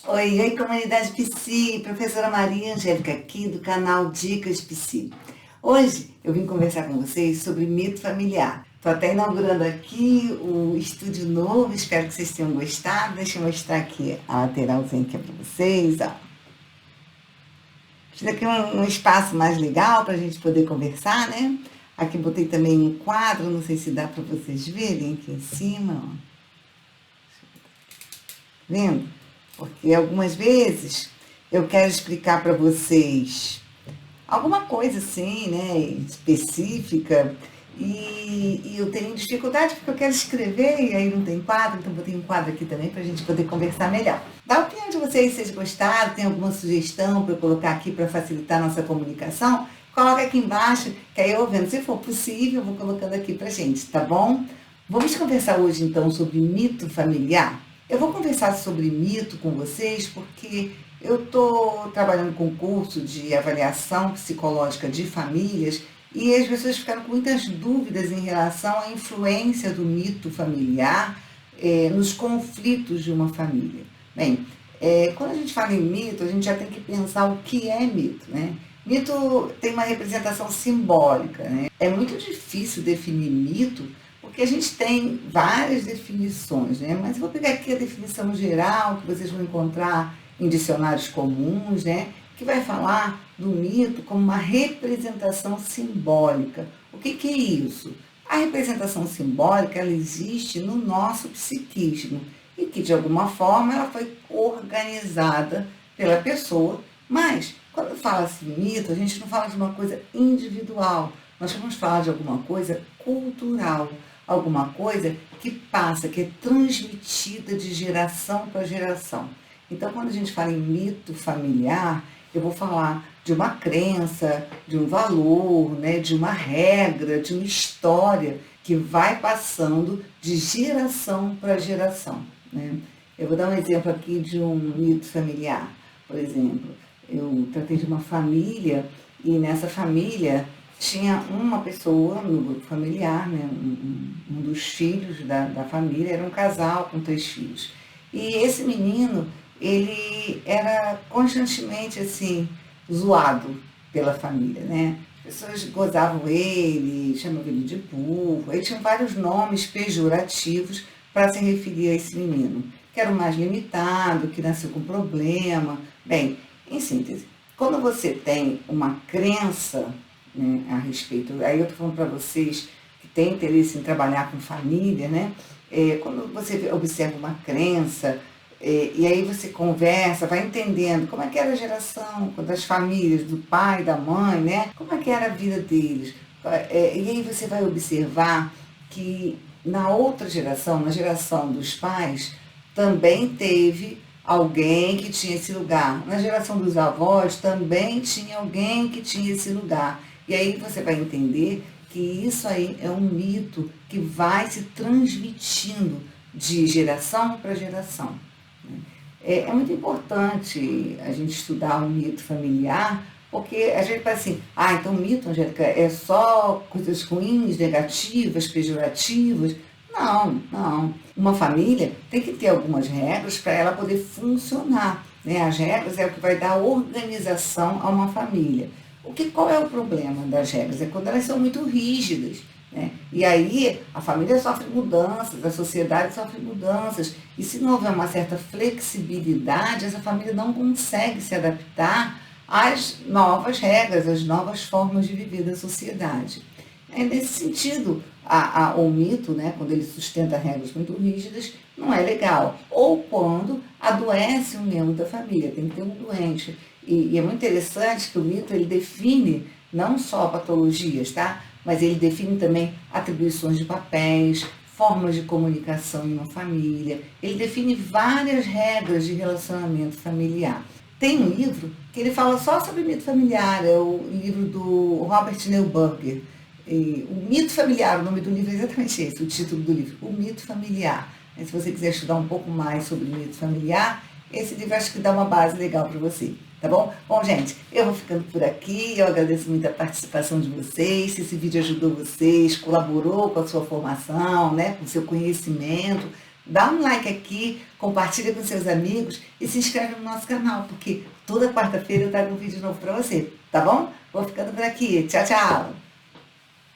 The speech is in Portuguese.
Oi, oi, comunidade Psi, professora Maria Angélica aqui do canal Dicas Psi. Hoje eu vim conversar com vocês sobre mito familiar. Estou até inaugurando aqui o estúdio novo, espero que vocês tenham gostado. Deixa eu mostrar aqui a lateralzinha aqui para vocês, ó. Fiz aqui um espaço mais legal para a gente poder conversar, né? Aqui botei também um quadro, não sei se dá para vocês verem aqui em cima, ó. Vendo? Porque algumas vezes eu quero explicar para vocês alguma coisa assim, né, específica, e eu tenho dificuldade porque eu quero escrever e aí não tem quadro, então botei um quadro aqui também para a gente poder conversar melhor. Dá a opinião de vocês, se vocês gostaram, tem alguma sugestão para eu colocar aqui para facilitar a nossa comunicação? Coloca aqui embaixo, que aí eu vendo, se for possível, eu vou colocando aqui para gente, tá bom? Vamos conversar hoje então sobre mito familiar? Eu vou conversar sobre mito com vocês porque eu estou trabalhando com curso de avaliação psicológica de famílias e as pessoas ficaram com muitas dúvidas em relação à influência do mito familiar nos conflitos de uma família. Bem, quando a gente fala em mito, a gente já tem que pensar o que é mito, né? Mito tem uma representação simbólica, né? É muito difícil definir mito porque a gente tem várias definições, né? Mas eu vou pegar aqui a definição geral, que vocês vão encontrar em dicionários comuns, né? Que vai falar do mito como uma representação simbólica. O que é isso? A representação simbólica, ela existe no nosso psiquismo e que, de alguma forma, ela foi organizada pela pessoa, mas quando fala-se mito, a gente não fala de uma coisa individual, nós vamos falar de alguma coisa cultural, alguma coisa que passa, que é transmitida de geração para geração. Então, quando a gente fala em mito familiar, eu vou falar de uma crença, de um valor, né, de uma regra, de uma história que vai passando de geração para geração, né? Eu vou dar um exemplo aqui de um mito familiar. Por exemplo, eu tratei de uma família e nessa família tinha uma pessoa no grupo familiar, né, um dos filhos da família, era um casal com 3 filhos. E esse menino, ele era constantemente, assim, zoado pela família, né? As pessoas gozavam ele, chamavam ele de burro, aí tinham vários nomes pejorativos para se referir a esse menino, que era o mais limitado, que nasceu com problema. Bem, em síntese, quando você tem uma crença, né, a respeito, aí eu estou falando para vocês que têm interesse em trabalhar com família, né? Quando você observa uma crença, e aí você conversa, vai entendendo como é que era a geração das famílias, do pai, da mãe, né? Como é que era a vida deles. E aí você vai observar que na outra geração, na geração dos pais, também teve alguém que tinha esse lugar. Na geração dos avós também tinha alguém que tinha esse lugar. E aí você vai entender que isso aí é um mito que vai se transmitindo de geração para geração. É muito importante a gente estudar o mito familiar, porque a gente pensa assim, então mito, Angélica, é só coisas ruins, negativas, pejorativas. Não, não. Uma família tem que ter algumas regras para ela poder funcionar, né? As regras é o que vai dar organização a uma família. Qual é o problema das regras? É quando elas são muito rígidas, né? E aí a família sofre mudanças, a sociedade sofre mudanças. E se não houver uma certa flexibilidade, essa família não consegue se adaptar às novas regras, às novas formas de viver da sociedade. É nesse sentido, o mito, né, quando ele sustenta regras muito rígidas, não é legal. Ou quando adoece um membro da família, tem que ter um doente. E é muito interessante que o mito ele define não só patologias, tá? Mas ele define também atribuições de papéis, formas de comunicação em uma família. Ele define várias regras de relacionamento familiar. Tem um livro que ele fala só sobre mito familiar, é o livro do Robert Neuberger. O Mito Familiar, o nome do livro é exatamente esse, o título do livro, O Mito Familiar. Se você quiser estudar um pouco mais sobre mito familiar, esse livro acho que dá uma base legal para você, tá bom? Bom, gente, eu vou ficando por aqui, eu agradeço muito a participação de vocês, se esse vídeo ajudou vocês, colaborou com a sua formação, né, com o seu conhecimento, dá um like aqui, compartilha com seus amigos e se inscreve no nosso canal, porque toda quarta-feira eu trago um vídeo novo para você, tá bom? Vou ficando por aqui. Tchau, tchau!